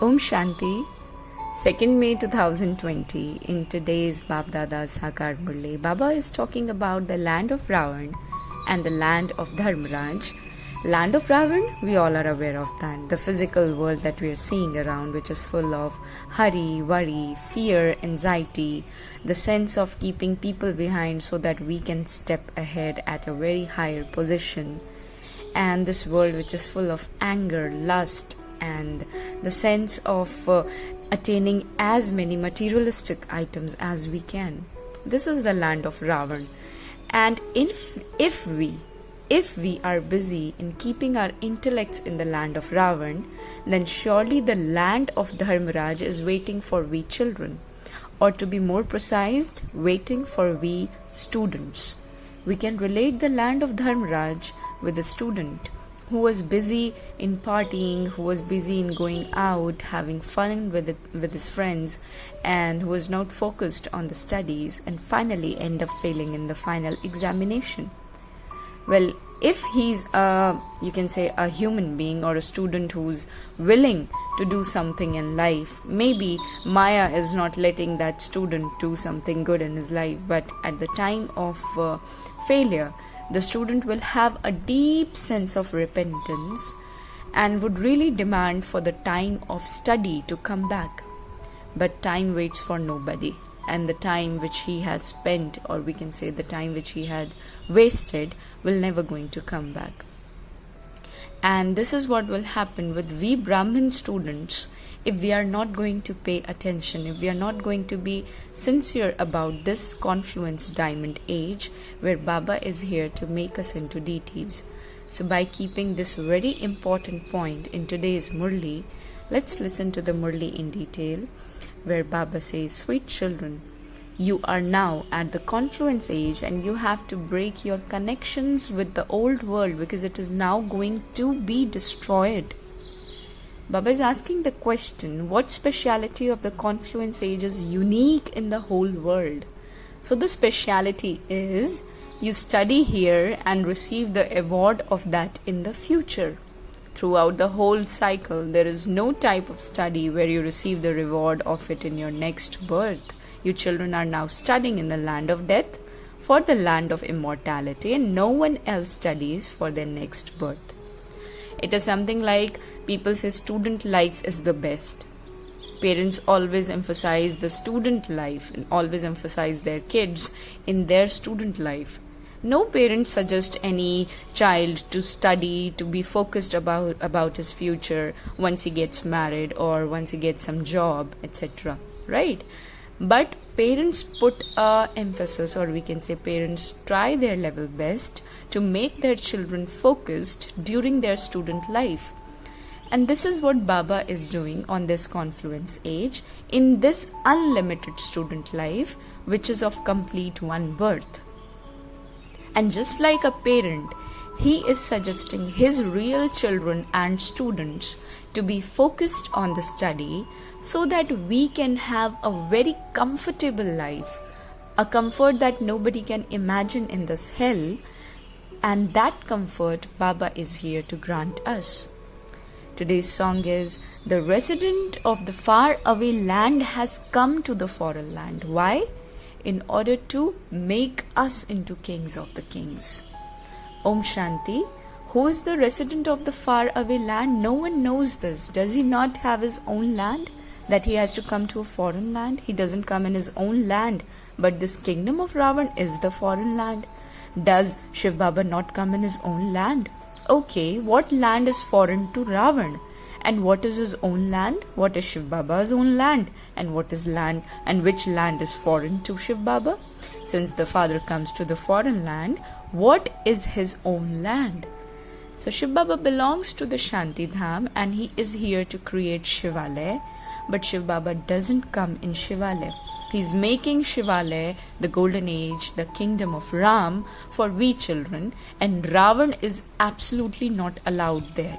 Om Shanti, 2nd May 2020. In today's Bab Dada's Sakar Murli, Baba is talking about the land of Ravan and the land of Dharmaraj. Land of Ravan, we all are aware of that. The physical world that we are seeing around, which is full of hurry, worry, fear, anxiety, the sense of keeping people behind so that we can step ahead at a very higher position. And this world which is full of anger, lust, and the sense of attaining as many materialistic items as we can. This is the land of Ravan. And if we are busy in keeping our intellects in the land of Ravan, then surely the land of Dharmaraj is waiting for we children, or to be more precise, waiting for we students. We can relate the land of Dharmaraj with a student who was busy in partying, who was busy in going out, having fun with his friends, and who was not focused on the studies and finally end up failing in the final examination. Well, if he's you can say a human being or a student who's willing to do something in life, maybe Maya is not letting that student do something good in his life, but at the time of failure, the student will have a deep sense of repentance and would really demand for the time of study to come back. But time waits for nobody, and the time which he has spent, or we can say the time which he had wasted, will never going to come back. And this is what will happen with we Brahmin students if we are not going to pay attention, if we are not going to be sincere about this confluence diamond age where Baba is here to make us into deities. So by keeping this very important point in today's Murli, let's listen to the Murli in detail, where Baba says, "Sweet children, you are now at the confluence age and you have to break your connections with the old world because it is now going to be destroyed." Baba is asking the question, what speciality of the confluence age is unique in the whole world? So the speciality is you study here and receive the award of that in the future. Throughout the whole cycle, there is no type of study where you receive the reward of it in your next birth. You children are now studying in the land of death for the land of immortality, and no one else studies for their next birth. It is something like people say student life is the best. Parents always emphasize the student life and always emphasize their kids in their student life. No parent suggests any child to study, to be focused about his future once he gets married or once he gets some job, etc. Right? But parents put a emphasis, or we can say parents try their level best to make their children focused during their student life. And this is what Baba is doing on this confluence age in this unlimited student life, which is of complete one birth. And just like a parent, he is suggesting his real children and students to be focused on the study so that we can have a very comfortable life, a comfort that nobody can imagine in this hell, and that comfort Baba is here to grant us. Today's song is, "The resident of the far away land has come to the foreign land." Why? In order to make us into kings of the kings. Om Shanti. Who is the resident of the far away land? No one knows this. Does he not have his own land? That he has to come to a foreign land? He doesn't come in his own land, but this kingdom of Ravan is the foreign land. Does Shiv Baba not come in his own land? Okay, what land is foreign to Ravan? And what is his own land? What is Shiv Baba's own land? And what is land, and which land is foreign to Shiv Baba? Since the father comes to the foreign land, what is his own land? So Shiv Baba belongs to the Shanti Dham and he is here to create Shivalaya. But Shiv Baba doesn't come in Shivalaya. He's making Shivalaya, the golden age, the kingdom of Ram for we children, and Ravan is absolutely not allowed there.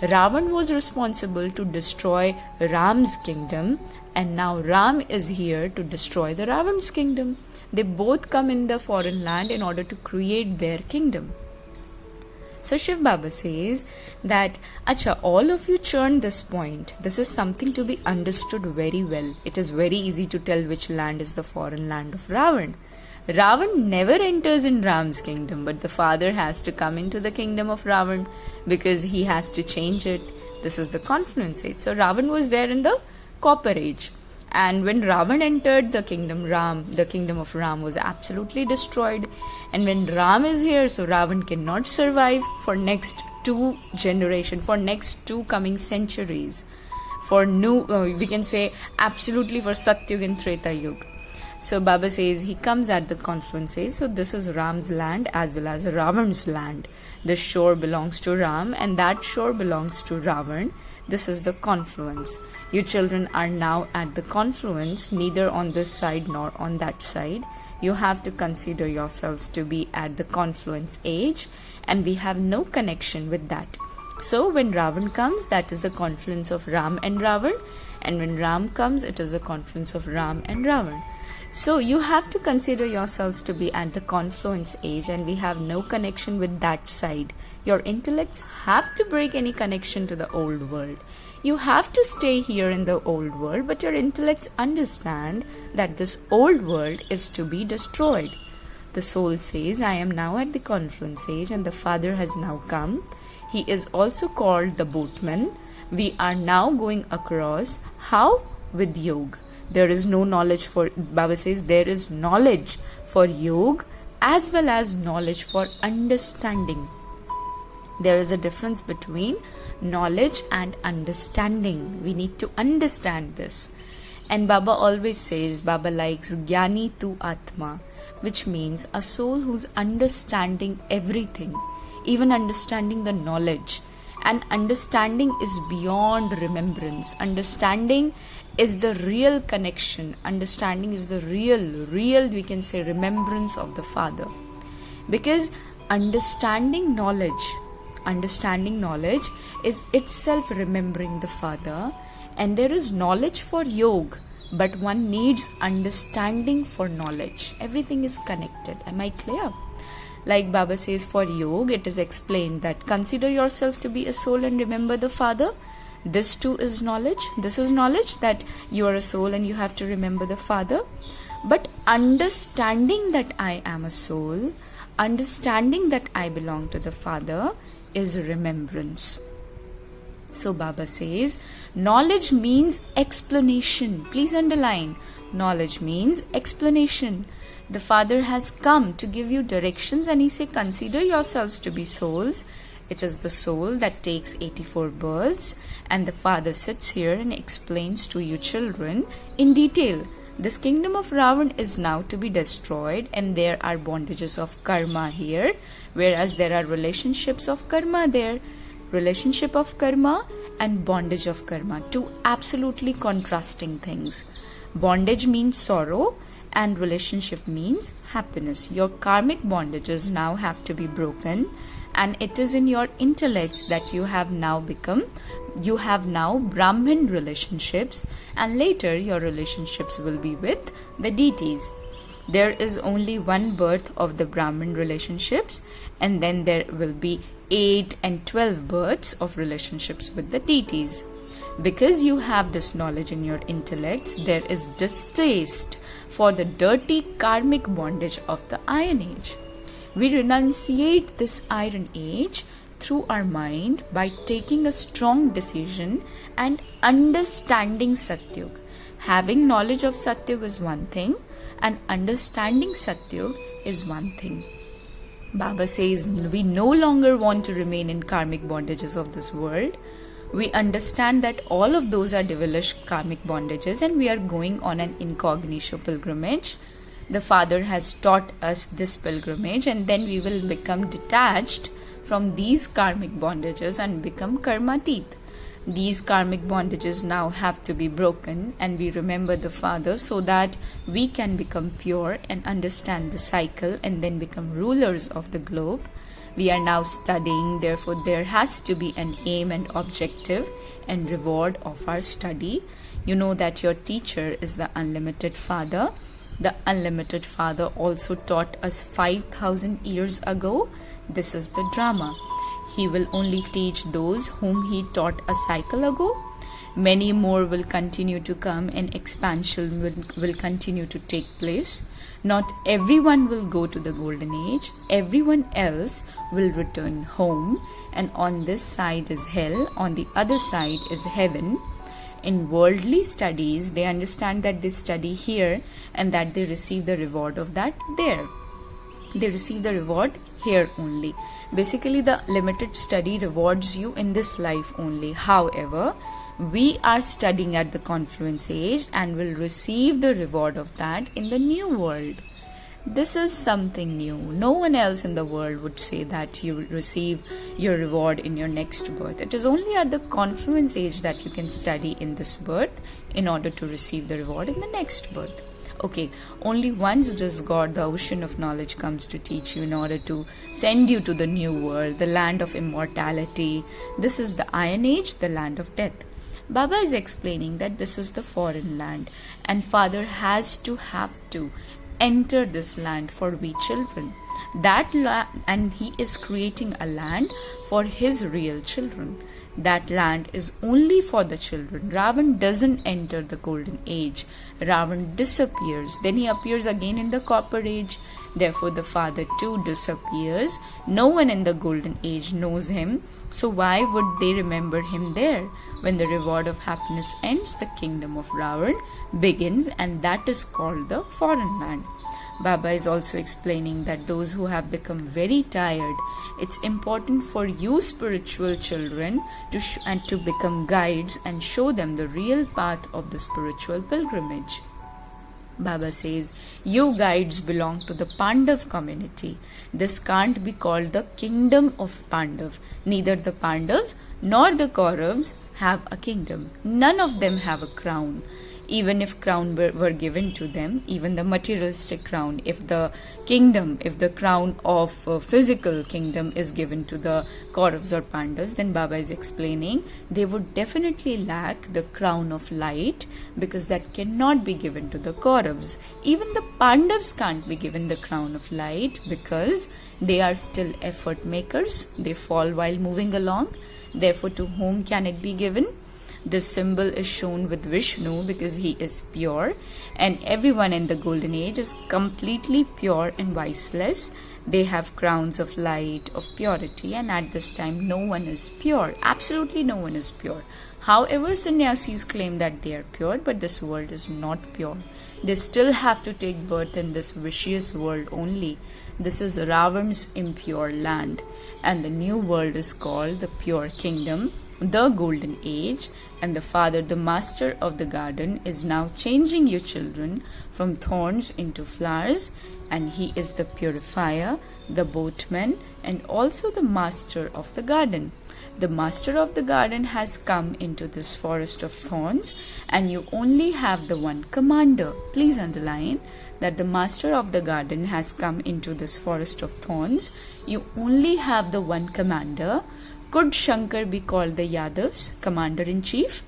Ravan was responsible to destroy Ram's kingdom, and now Ram is here to destroy the Ravan's kingdom. They both come in the foreign land in order to create their kingdom. So Shiv Baba says that, Acha, all of you churn this point. This is something to be understood very well. It is very easy to tell which land is the foreign land of Ravan. Ravan never enters in Ram's kingdom, but the father has to come into the kingdom of Ravan because he has to change it. This is the confluence age. So Ravan was there in the copper age. And when Ravan entered the kingdom of Ram was absolutely destroyed. And when Ram is here, so Ravan cannot survive for next 2 generations, for next 2 coming centuries. For we can say absolutely for Satyug and Treta Yuga. So Baba says he comes at the confluence age. So this is Ram's land as well as Ravan's land. This shore belongs to Ram and that shore belongs to Ravan. This is the confluence. You children are now at the confluence, neither on this side nor on that side. You have to consider yourselves to be at the confluence age, and we have no connection with that. So when Ravan comes, that is the confluence of Ram and Ravan, and when Ram comes, it is the confluence of Ram and Ravan. So you have to consider yourselves to be at the confluence age, and we have no connection with that side. Your intellects have to break any connection to the old world. You have to stay here in the old world, but your intellects understand that this old world is to be destroyed. The soul says, I am now at the confluence age and the Father has now come. He is also called the boatman. We are now going across. How? With yoga. There is no knowledge for, Baba says, there is knowledge for yoga as well as knowledge for understanding. There is a difference between knowledge and understanding. We need to understand this. And Baba always says, Baba likes Gyani tu Atma, which means a soul who's understanding everything, even understanding the knowledge. And understanding is beyond remembrance. Understanding is the real connection. Understanding is the real, we can say, remembrance of the Father. Because understanding knowledge is itself remembering the Father, and there is knowledge for yoga, but one needs understanding for knowledge. Everything is connected. Am I clear? Like Baba says, for yoga, it is explained that consider yourself to be a soul and remember the Father. This too is knowledge. This is knowledge that you are a soul and you have to remember the Father. But understanding that I am a soul, understanding that I belong to the Father, is remembrance. So Baba says, knowledge means explanation. Please underline, knowledge means explanation. The Father has come to give you directions, and he say, consider yourselves to be souls. It is the soul that takes 84 births, and the Father sits here and explains to you children in detail. This kingdom of Ravan is now to be destroyed, and there are bondages of karma here, whereas there are relationships of karma there. Relationship of karma and bondage of karma, two absolutely contrasting things. Bondage means sorrow and relationship means happiness. Your karmic bondages now have to be broken, and it is in your intellects that you have now Brahmin relationships, and later your relationships will be with the deities. There is only one birth of the Brahmin relationships, and then there will be 8 and 12 births of relationships with the deities. Because you have this knowledge in your intellects, there is distaste for the dirty karmic bondage of the Iron Age. We renunciate this Iron Age through our mind by taking a strong decision and understanding Satyug. Having knowledge of Satyug is one thing, and understanding Satyug is one thing. Baba says we no longer want to remain in karmic bondages of this world. We understand that all of those are devilish karmic bondages, and we are going on an incognito pilgrimage. The Father has taught us this pilgrimage, and then we will become detached from these karmic bondages and become karmatit. These karmic bondages now have to be broken, and we remember the Father so that we can become pure and understand the cycle and then become rulers of the globe. We are now studying, therefore there has to be an aim and objective and reward of our study. You know that your teacher is the Unlimited Father. The Unlimited Father also taught us 5,000 years ago. This is the drama. He will only teach those whom he taught a cycle ago. Many more will continue to come and expansion will continue to take place. Not everyone will go to the golden age. Everyone else will return home. And on this side is hell, on the other side is heaven. In worldly studies, they understand that they study here and that they receive the reward of that there. They receive the reward here only. Basically, the limited study rewards you in this life only. However, we are studying at the confluence age and will receive the reward of that in the new world. This is something new. No one else in the world would say that you will receive your reward in your next birth. It is only at the confluence age that you can study in this birth in order to receive the reward in the next birth. Okay, only once does God, the ocean of knowledge, comes to teach you in order to send you to the new world, the land of immortality. This is the Iron Age, the land of death. Baba is explaining that this is the foreign land and father has to have to enter this land for we children. And he is creating a land for his real children. That land is only for the children. Ravan doesn't enter the golden age. Ravan disappears. Then he appears again in the copper age. Therefore, the father too disappears. No one in the golden age knows him. So why would they remember him there? When the reward of happiness ends, the kingdom of Ravan begins, and that is called the foreign land. Baba is also explaining that those who have become very tired, it's important for you spiritual children to become guides and show them the real path of the spiritual pilgrimage. Baba says, you guides belong to the Pandav community. This can't be called the kingdom of Pandav. Neither the Pandavas nor the Kauravas have a kingdom. None of them have a crown. Even if crown were given to them, even the materialistic crown, if the crown of physical kingdom is given to the Kauravas or Pandavas, then Baba is explaining they would definitely lack the crown of light because that cannot be given to the Kauravas. Even the Pandavas can't be given the crown of light because they are still effort makers. They fall while moving along. Therefore, to whom can it be given? This symbol is shown with Vishnu because he is pure, and everyone in the golden age is completely pure and viceless. They have crowns of light, of purity, and at this time no one is pure. Absolutely no one is pure. However, sannyasis claim that they are pure, but this world is not pure. They still have to take birth in this vicious world only. This is Ravan's impure land, and the new world is called the pure kingdom, the golden age, and the father, the master of the garden, is now changing you children from thorns into flowers, and he is the purifier, the boatman, and also the master of the garden. The master of the garden has come into this forest of thorns, and you only have the one commander. Please underline that the master of the garden has come into this forest of thorns. You only have the one commander. Could Shankar be called the Yadavs, commander-in-chief?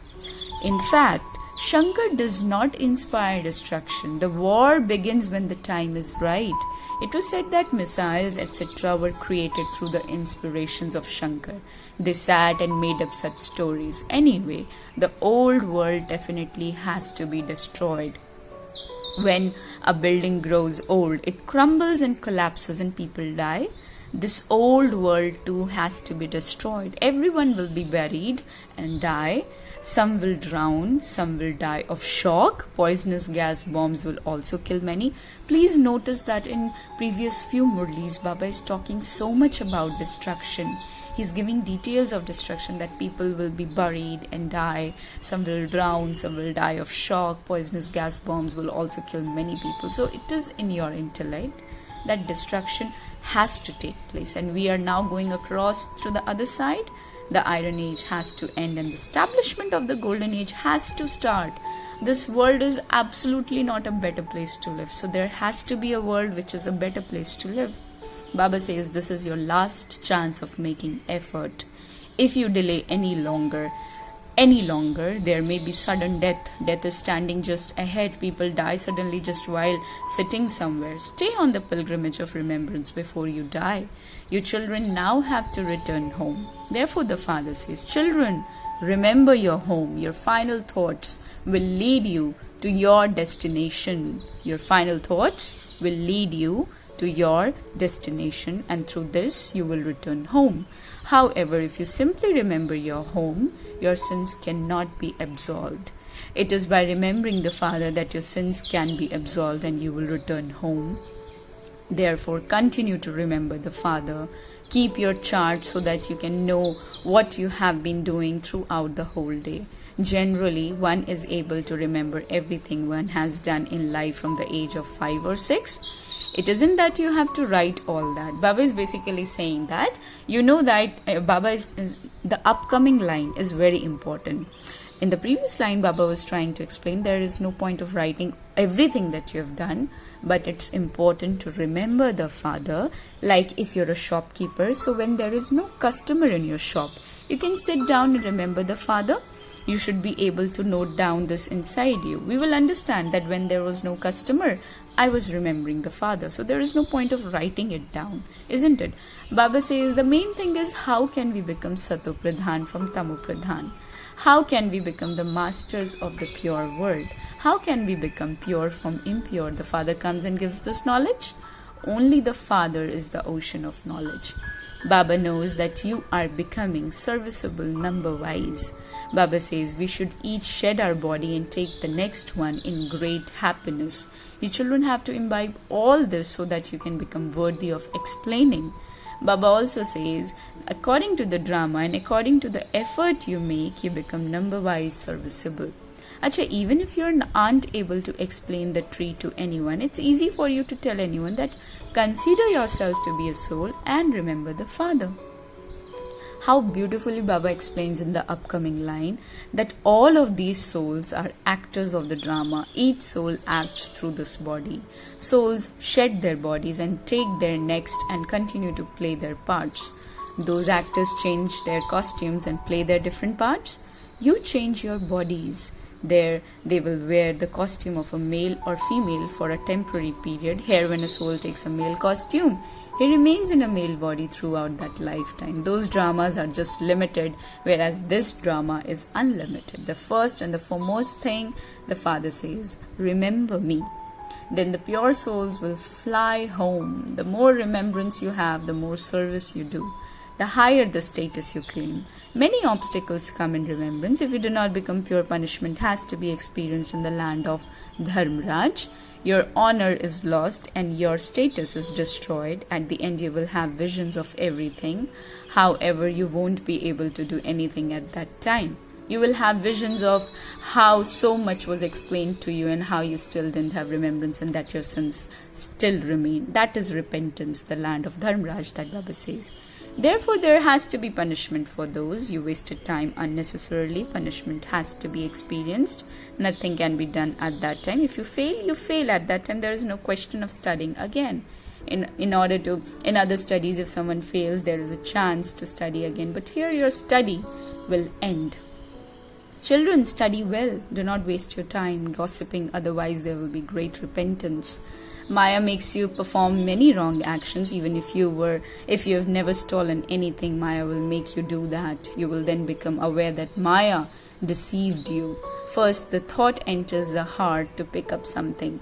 In fact, Shankar does not inspire destruction. The war begins when the time is right. It was said that missiles, etc. were created through the inspirations of Shankar. They sat and made up such stories. Anyway, the old world definitely has to be destroyed. When a building grows old, it crumbles and collapses and people die. This old world too has to be destroyed. Everyone will be buried and die. Some will drown, some will die of shock. Poisonous gas bombs will also kill many. Please notice that in previous few Murlis, Baba is talking so much about destruction. He's giving details of destruction, that people will be buried and die. Some will drown, some will die of shock. Poisonous gas bombs will also kill many people. So it is in your intellect that destruction has to take place, and we are now going across to the other side. The Iron Age has to end and the establishment of the Golden Age has to start. This world is absolutely not a better place to live, so there has to be a world which is a better place to live. Baba says this is your last chance of making effort. If you delay any longer, any longer. There may be sudden death. Death is standing just ahead. People die suddenly just while sitting somewhere. Stay on the pilgrimage of remembrance before you die. You children now have to return home. Therefore, the father says, children, remember your home. Your final thoughts will lead you to your destination. Your final thoughts will lead you to your destination, and through this you will return home. However, if you simply remember your home, your sins cannot be absolved. It is by remembering the Father that your sins can be absolved and you will return home. Therefore, continue to remember the Father. Keep your chart so that you can know what you have been doing throughout the whole day. Generally, one is able to remember everything one has done in life from the age of 5 or 6. It isn't that you have to write all that. Baba is basically saying that you know that Baba is the upcoming line is very important. In the previous line, Baba was trying to explain there is no point of writing everything that you have done, but it's important to remember the Father, like if you're a shopkeeper. So when there is no customer in your shop, you can sit down and remember the Father. You should be able to note down this inside you. We will understand that when there was no customer, I was remembering the Father. So there is no point of writing it down, isn't it? Baba says the main thing is how can we become Sato Pradhan from Tamo Pradhan? How can we become the masters of the pure world? How can we become pure from impure? The Father comes and gives this knowledge. Only the Father is the ocean of knowledge. Baba knows that you are becoming serviceable number-wise. Baba says we should each shed our body and take the next one in great happiness. You children have to imbibe all this so that you can become worthy of explaining. Baba also says, according to the drama and according to the effort you make, you become number-wise serviceable. Acha, even if you aren't able to explain the tree to anyone, it's easy for you to tell anyone that consider yourself to be a soul and remember the Father. How beautifully Baba explains in the upcoming line that all of these souls are actors of the drama. Each soul acts through this body. Souls shed their bodies and take their next and continue to play their parts. Those actors change their costumes and play their different parts. You change your bodies. There they will wear the costume of a male or female for a temporary period. Here when a soul takes a male costume, he remains in a male body throughout that lifetime. Those dramas are just limited, whereas this drama is unlimited. The first and the foremost thing, the Father says, remember me. Then the pure souls will fly home. The more remembrance you have, the more service you do, the higher the status you claim. Many obstacles come in remembrance. If you do not become pure, punishment has to be experienced in the land of Dharmraj. Your honor is lost and your status is destroyed. At the end, you will have visions of everything. However, you won't be able to do anything at that time. You will have visions of how so much was explained to you and how you still didn't have remembrance and that your sins still remain. That is repentance, the land of Dharmraj, that Baba says. Therefore, there has to be punishment for those. You wasted time unnecessarily. Punishment has to be experienced. Nothing can be done at that time. If you fail, you fail at that time. There is no question of studying again. In other studies, if someone fails, there is a chance to study again. But here your study will end. Children, study well. Do not waste your time gossiping. Otherwise, there will be great repentance. Maya makes you perform many wrong actions. Even if you have never stolen anything, Maya will make you do that. You will then become aware that Maya deceived you. First, the thought enters the heart to pick up something,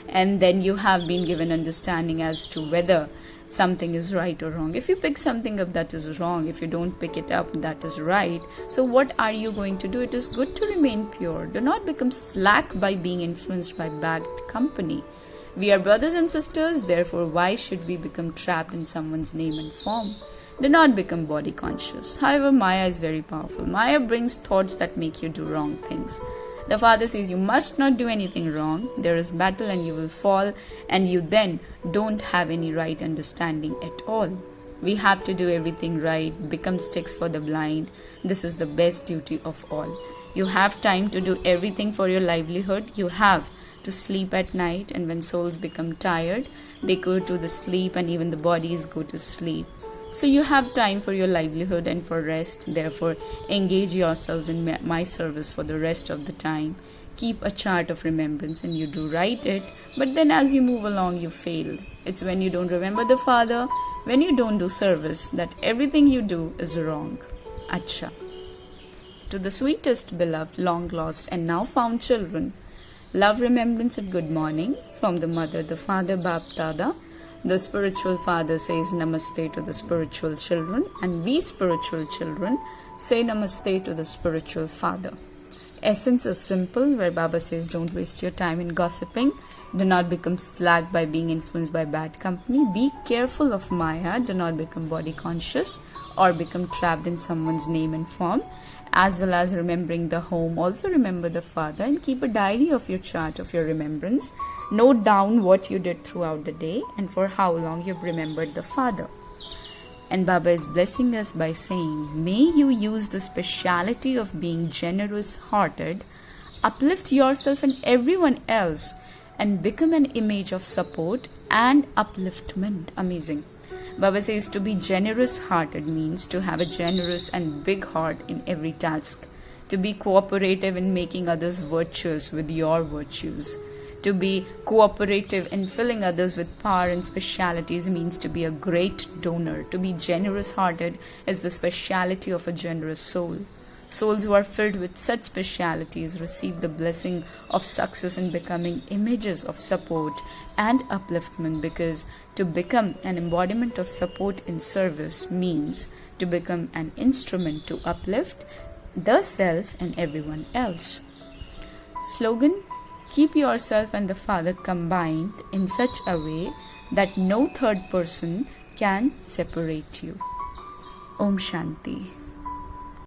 and then you have been given understanding as to whether something is right or wrong. If you pick something up, that is wrong. If you don't pick it up, that is right. So what are you going to do? It is good to remain pure. Do not become slack by being influenced by bad company. We are brothers and sisters, therefore why should we become trapped in someone's name and form? Do not become body conscious. However, Maya is very powerful. Maya brings thoughts that make you do wrong things. The Father says you must not do anything wrong. There is battle and you will fall, and you then don't have any right understanding at all. We have to do everything right, become sticks for the blind. This is the best duty of all. You have time to do everything for your livelihood. You have to sleep at night, and when souls become tired, they go to the sleep, and even the bodies go to sleep. So you have time for your livelihood and for rest. Therefore, engage yourselves in my service for the rest of the time. Keep a chart of remembrance and you do write it. But then as you move along, you fail. It's when you don't remember the Father, when you don't do service, that everything you do is wrong. Acha. To the sweetest beloved, long lost and now found children, love, remembrance and good morning from the mother, the father, Bap Dada. The spiritual father says namaste to the spiritual children, and we spiritual children say namaste to the spiritual father. Essence is simple, where Baba says don't waste your time in gossiping, do not become slack by being influenced by bad company, be careful of Maya, do not become body conscious or become trapped in someone's name and form. As well as remembering the home, also remember the Father and keep a diary of your chart of your remembrance. Note down what you did throughout the day and for how long you've remembered the Father. And Baba is blessing us by saying, may you use the speciality of being generous hearted, uplift yourself and everyone else, and become an image of support and upliftment. Amazing. Baba says to be generous hearted means to have a generous and big heart in every task, to be cooperative in making others virtuous with your virtues. To be cooperative in filling others with power and specialities means to be a great donor. To be generous hearted is the speciality of a generous soul. Souls who are filled with such specialities receive the blessing of success in becoming images of support and upliftment, because to become an embodiment of support in service means to become an instrument to uplift the self and everyone else. Slogan: keep yourself and the Father combined in such a way that no third person can separate you. Om Shanti.